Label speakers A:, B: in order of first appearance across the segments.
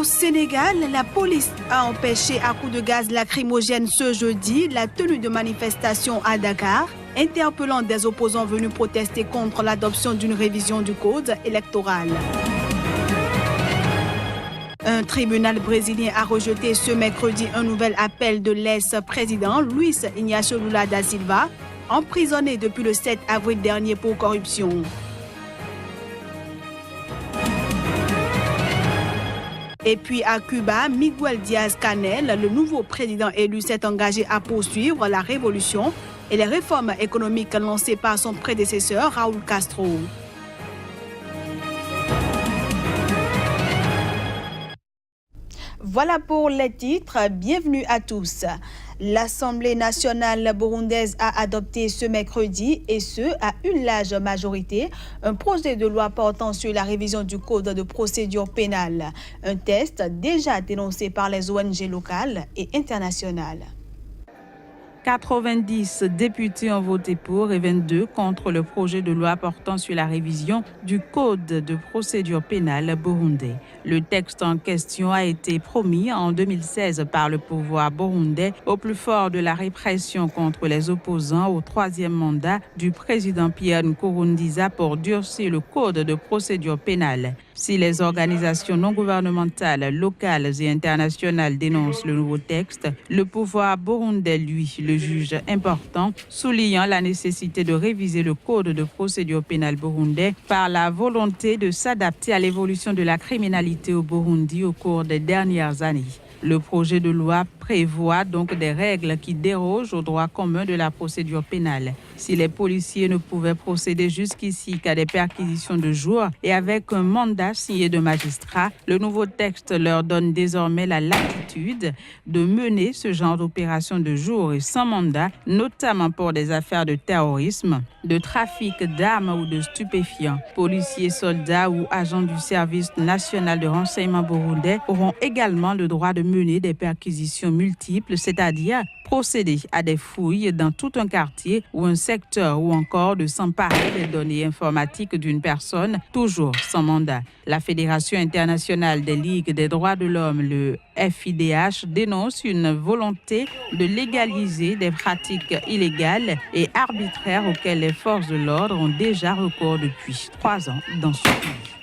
A: Sénégal, la police a empêché à coups de gaz lacrymogène ce jeudi la tenue de manifestations à Dakar, interpellant des opposants venus protester contre l'adoption d'une révision du code électoral. Un tribunal brésilien a rejeté ce mercredi un nouvel appel de l'ex-président Luiz Inácio Lula da Silva, emprisonné depuis le 7 avril dernier pour corruption. Et puis à Cuba, Miguel Díaz-Canel, le nouveau président élu, s'est engagé à poursuivre la révolution et les réformes économiques lancées par son prédécesseur Raúl Castro. Voilà pour les titres. Bienvenue à tous. L'Assemblée nationale burundaise a adopté ce mercredi, et ce, à une large majorité, un projet de loi portant sur la révision du Code de procédure pénale. Un texte déjà dénoncé par les ONG locales et internationales.
B: 90 députés ont voté pour et 22 contre le projet de loi portant sur la révision du Code de procédure pénale burundais. Le texte en question a été promis en 2016 par le pouvoir burundais au plus fort de la répression contre les opposants au troisième mandat du président Pierre Nkurunziza pour durcir le Code de procédure pénale. Si les organisations non gouvernementales, locales et internationales dénoncent le nouveau texte, le pouvoir burundais, lui, le juge important, soulignant la nécessité de réviser le Code de procédure pénale burundais par la volonté de s'adapter à l'évolution de la criminalité au Burundi au cours des dernières années. Le projet de loi prévoit donc des règles qui dérogent au droit commun de la procédure pénale. Si les policiers ne pouvaient procéder jusqu'ici qu'à des perquisitions de jour et avec un mandat signé de magistrats, le nouveau texte leur donne désormais la latitude de mener ce genre d'opération de jour et sans mandat, notamment pour des affaires de terrorisme, de trafic d'armes ou de stupéfiants. Policiers, soldats ou agents du service national de renseignement burundais auront également le droit de mener des perquisitions multiples, c'est-à-dire procéder à des fouilles dans tout un quartier ou un secteur ou encore de s'emparer des données informatiques d'une personne, toujours sans mandat. La Fédération internationale des ligues des droits de l'homme, le FIDH, dénonce une volonté de légaliser des pratiques illégales et arbitraires auxquelles les forces de l'ordre ont déjà recours depuis 3 ans dans ce pays.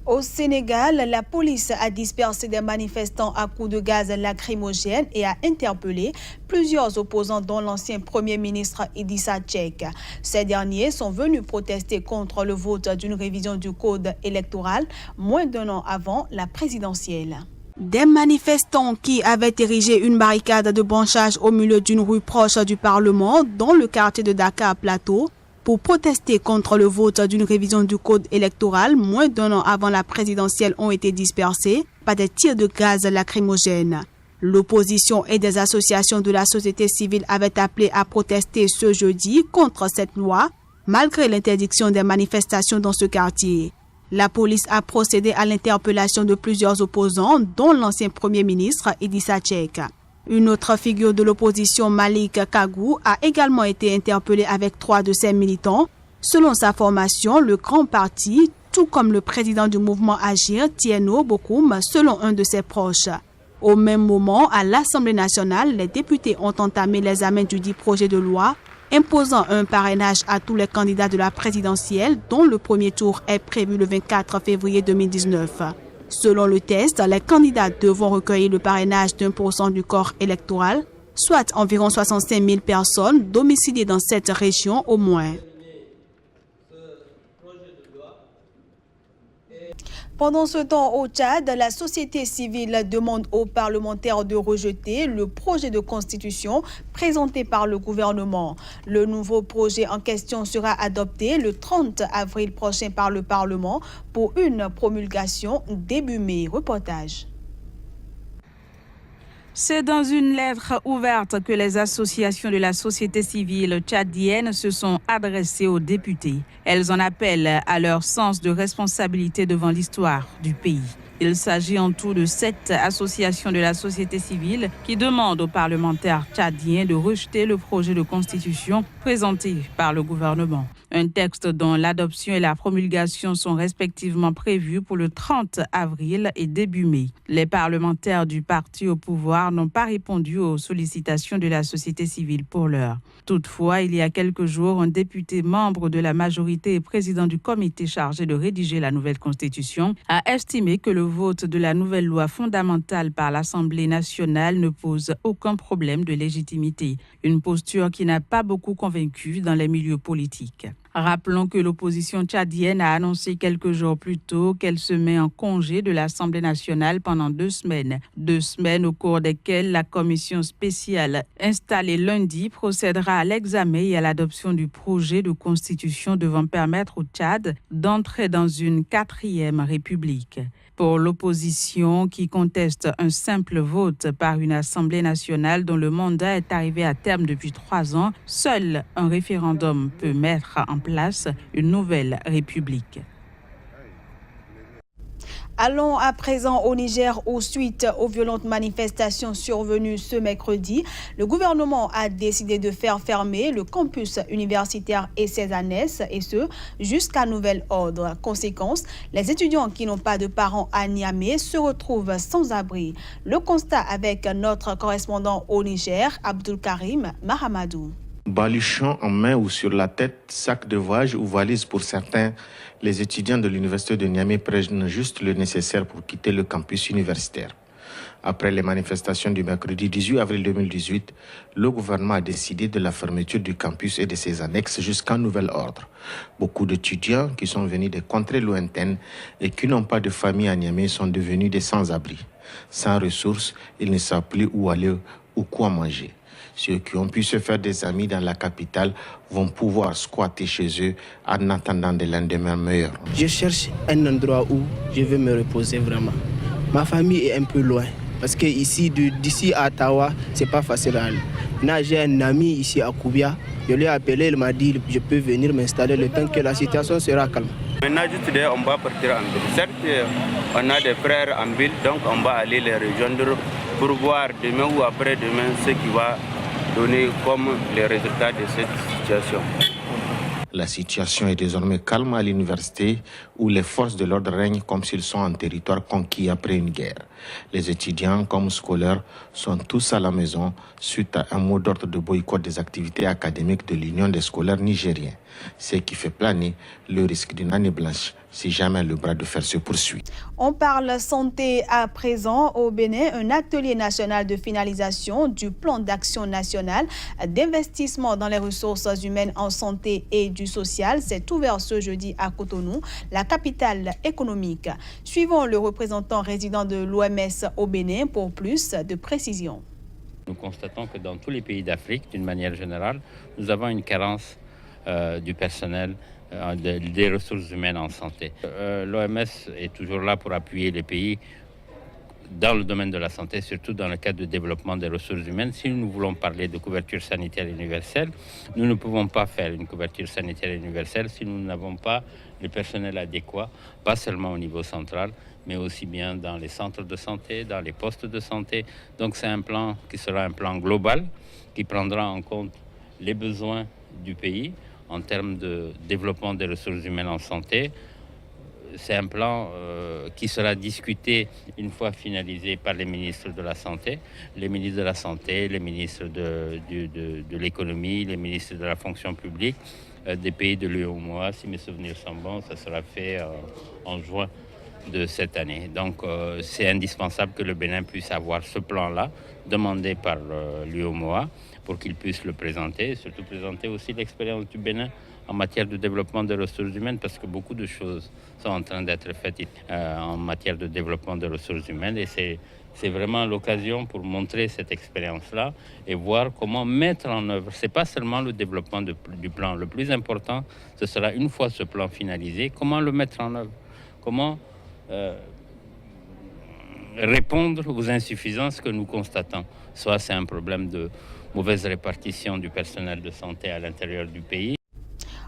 A: Au Sénégal, la police a dispersé des manifestants à coups de gaz lacrymogène et a interpellé plusieurs opposants, dont l'ancien Premier ministre Idrissa Seck. Ces derniers sont venus protester contre le vote d'une révision du code électoral moins d'1 an avant la présidentielle. Des manifestants qui avaient érigé une barricade de branchage au milieu d'une rue proche du Parlement, dans le quartier de Dakar Plateau, pour protester contre le vote d'une révision du code électoral moins d'1 an avant la présidentielle, ont été dispersés par des tirs de gaz lacrymogène. L'opposition et des associations de la société civile avaient appelé à protester ce jeudi contre cette loi, malgré l'interdiction des manifestations dans ce quartier. La police a procédé à l'interpellation de plusieurs opposants, dont l'ancien Premier ministre Idrissa Seck. Une autre figure de l'opposition, Malik Kagou, a également été interpellé avec 3 de ses militants. Selon sa formation, le Grand Parti, tout comme le président du mouvement Agir, Tieno Bokoum, selon un de ses proches. Au même moment, à l'Assemblée nationale, les députés ont entamé l'examen du dit projet de loi imposant un parrainage à tous les candidats de la présidentielle, dont le premier tour est prévu le 24 février 2019. Selon le test, les candidats devront recueillir le parrainage d'1% du corps électoral, soit environ 65 000 personnes domiciliées dans cette région au moins. Pendant ce temps, au Tchad, la société civile demande aux parlementaires de rejeter le projet de constitution présenté par le gouvernement. Le nouveau projet en question sera adopté le 30 avril prochain par le Parlement pour une promulgation début mai. Reportage.
B: C'est dans une lettre ouverte que les associations de la société civile tchadienne se sont adressées aux députés. Elles en appellent à leur sens de responsabilité devant l'histoire du pays. Il s'agit en tout de 7 associations de la société civile qui demandent aux parlementaires tchadiens de rejeter le projet de constitution présenté par le gouvernement. Un texte dont l'adoption et la promulgation sont respectivement prévus pour le 30 avril et début mai. Les parlementaires du parti au pouvoir n'ont pas répondu aux sollicitations de la société civile pour l'heure. Toutefois, il y a quelques jours, un député membre de la majorité et président du comité chargé de rédiger la nouvelle constitution a estimé que le vote de la nouvelle loi fondamentale par l'Assemblée nationale ne pose aucun problème de légitimité. Une posture qui n'a pas beaucoup convaincu dans les milieux politiques. Rappelons que l'opposition tchadienne a annoncé quelques jours plus tôt qu'elle se met en congé de l'Assemblée nationale pendant 2 semaines. 2 semaines au cours desquelles la commission spéciale installée lundi procédera à l'examen et à l'adoption du projet de constitution devant permettre au Tchad d'entrer dans une 4e république. Pour l'opposition qui conteste un simple vote par une Assemblée nationale dont le mandat est arrivé à terme depuis 3 ans, seul un référendum peut mettre en place une nouvelle république.
A: Allons à présent au Niger où, suite aux violentes manifestations survenues ce mercredi, le gouvernement a décidé de faire fermer le campus universitaire et ses annexes, et ce, jusqu'à nouvel ordre. Conséquence, les étudiants qui n'ont pas de parents à Niamey se retrouvent sans abri. Le constat avec notre correspondant au Niger, Abdul Karim Mahamadou.
C: Baluchon en main ou sur la tête, sac de voyage ou valise pour certains, les étudiants de l'université de Niamey prennent juste le nécessaire pour quitter le campus universitaire. Après les manifestations du mercredi 18 avril 2018, le gouvernement a décidé de la fermeture du campus et de ses annexes jusqu'à nouvel ordre. Beaucoup d'étudiants qui sont venus des contrées lointaines et qui n'ont pas de famille à Niamey sont devenus des sans-abri. Sans ressources, ils ne savent plus où aller ou quoi manger. Ceux qui ont pu se faire des amis dans la capitale vont pouvoir squatter chez eux en attendant des lendemains meilleurs.
D: Je cherche un endroit où je vais me reposer vraiment. Ma famille est un peu loin parce que d'ici à Ottawa, c'est pas facile à aller. Là, j'ai un ami ici à Koubia. Je l'ai appelé, il m'a dit je peux venir m'installer le temps que la situation sera calme.
E: Maintenant, juste on va partir en ville. Certes, on a des frères en ville, donc on va aller les rejoindre pour voir demain ou après-demain ce qui va donner comme les résultats de cette situation.
C: La situation est désormais calme à l'université où les forces de l'ordre règnent comme s'ils sont en territoire conquis après une guerre. Les étudiants comme scolaires sont tous à la maison suite à un mot d'ordre de boycott des activités académiques de l'Union des scolaires nigériens, ce qui fait planer le risque d'une année blanche si jamais le bras de fer se poursuit.
A: On parle santé à présent. Au Bénin, un atelier national de finalisation du plan d'action national d'investissement dans les ressources humaines en santé et du social s'est ouvert ce jeudi à Cotonou, la capitale économique. Suivons le représentant résident de l'OMS au Bénin pour plus de précisions.
F: Nous constatons que dans tous les pays d'Afrique, d'une manière générale, nous avons une carence du personnel, des ressources humaines en santé. L'OMS est toujours là pour appuyer les pays dans le domaine de la santé, surtout dans le cadre de développement des ressources humaines. Si nous voulons parler de couverture sanitaire universelle, nous ne pouvons pas faire une couverture sanitaire universelle si nous n'avons pas le personnel adéquat, pas seulement au niveau central, mais aussi bien dans les centres de santé, dans les postes de santé. Donc c'est un plan qui sera un plan global, qui prendra en compte les besoins du pays en termes de développement des ressources humaines en santé. C'est un plan qui sera discuté une fois finalisé par les ministres de la Santé, les ministres de la Santé, les ministres de l'économie, les ministres de la fonction publique, des pays de l'UEMOA. Si mes souvenirs sont bons, ça sera fait en juin de cette année. Donc c'est indispensable que le Bénin puisse avoir ce plan-là, demandé par l'UEMOA, pour qu'il puisse le présenter, et surtout présenter aussi l'expérience du Bénin en matière de développement des ressources humaines, parce que beaucoup de choses sont en train d'être faites en matière de développement des ressources humaines, et c'est vraiment l'occasion pour montrer cette expérience-là et voir comment mettre en œuvre. Ce n'est pas seulement le développement du plan. Le plus important, ce sera une fois ce plan finalisé, comment le mettre en œuvre, comment répondre aux insuffisances que nous constatons. Soit c'est un problème de mauvaise répartition du personnel de santé à l'intérieur du pays.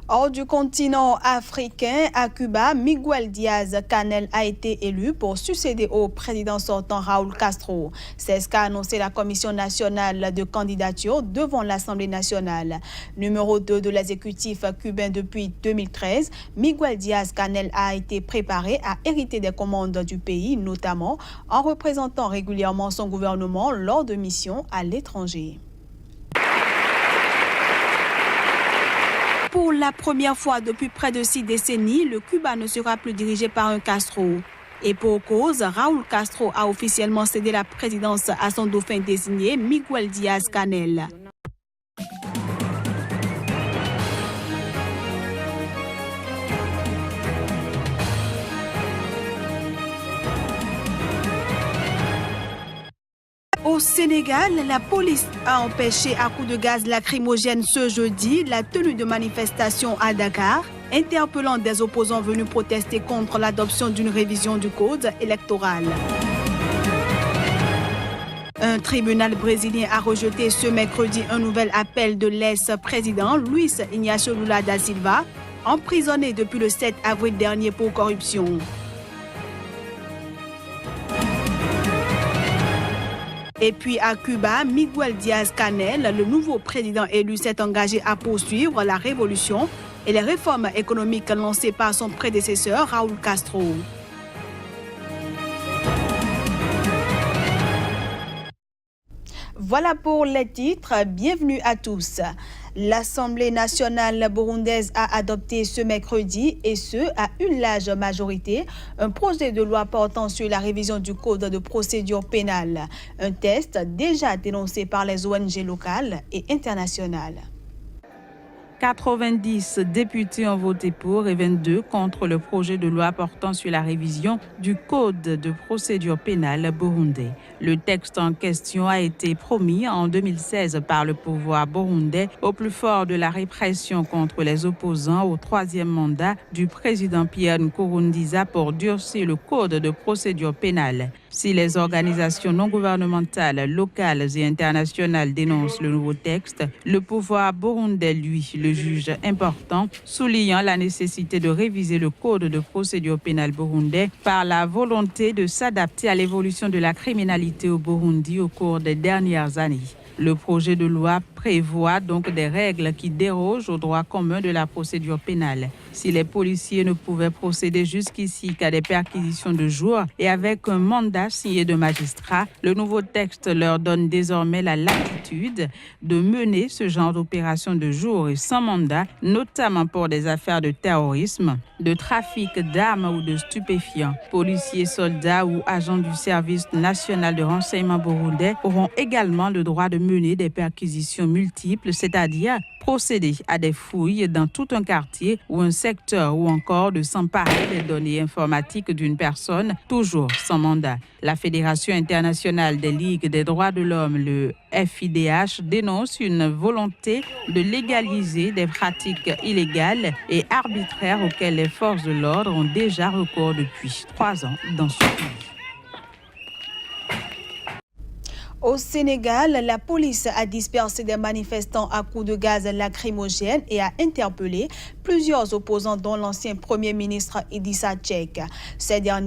A: Hors du continent africain, à Cuba, Miguel Díaz-Canel a été élu pour succéder au président sortant Raúl Castro. C'est ce qu'a annoncé la Commission nationale de candidature devant l'Assemblée nationale. Numéro 2 de l'exécutif cubain depuis 2013, Miguel Díaz-Canel a été préparé à hériter des commandes du pays, notamment en représentant régulièrement son gouvernement lors de missions à l'étranger. Pour la première fois depuis près de 6 décennies, le Cuba ne sera plus dirigé par un Castro. Et pour cause, Raúl Castro a officiellement cédé la présidence à son dauphin désigné, Miguel Díaz-Canel. Au Sénégal, la police a empêché à coups de gaz lacrymogène ce jeudi la tenue de manifestations à Dakar, interpellant des opposants venus protester contre l'adoption d'une révision du code électoral. Un tribunal brésilien a rejeté ce mercredi un nouvel appel de l'ex-président Luis Ignacio Lula da Silva, emprisonné depuis le 7 avril dernier pour corruption. Et puis à Cuba, Miguel Díaz-Canel, le nouveau président élu, s'est engagé à poursuivre la révolution et les réformes économiques lancées par son prédécesseur Raúl Castro. Voilà pour les titres. Bienvenue à tous. L'Assemblée nationale burundaise a adopté ce mercredi, et ce, à une large majorité, un projet de loi portant sur la révision du Code de procédure pénale. Un texte déjà dénoncé par les ONG locales et internationales.
B: 90 députés ont voté pour et 22 contre le projet de loi portant sur la révision du Code de procédure pénale burundais. Le texte en question a été promis en 2016 par le pouvoir burundais au plus fort de la répression contre les opposants au troisième mandat du président Pierre Nkurunziza pour durcir le Code de procédure pénale. Si les organisations non gouvernementales, locales et internationales dénoncent le nouveau texte, le pouvoir burundais, lui, le juge important, soulignant la nécessité de réviser le Code de procédure pénale burundais par la volonté de s'adapter à l'évolution de la criminalité au Burundi au cours des dernières années. Le projet de loi prévoit donc des règles qui dérogent au droit commun de la procédure pénale. Si les policiers ne pouvaient procéder jusqu'ici qu'à des perquisitions de jour et avec un mandat signé de magistrats, le nouveau texte leur donne désormais la latitude de mener ce genre d'opération de jour et sans mandat, notamment pour des affaires de terrorisme, de trafic d'armes ou de stupéfiants. Policiers, soldats ou agents du service national de renseignement burundais auront également le droit de mener des perquisitions multiples, c'est-à-dire procéder à des fouilles dans tout un quartier ou un secteur ou encore de s'emparer des données informatiques d'une personne, toujours sans mandat. La Fédération internationale des ligues des droits de l'homme, le FIDH, dénonce une volonté de légaliser des pratiques illégales et arbitraires auxquelles les forces de l'ordre ont déjà recours depuis 3 ans dans ce pays.
A: Au Sénégal, la police a dispersé des manifestants à coups de gaz lacrymogène et a interpellé plusieurs opposants dont l'ancien Premier ministre Idrissa Seck. Ces derniers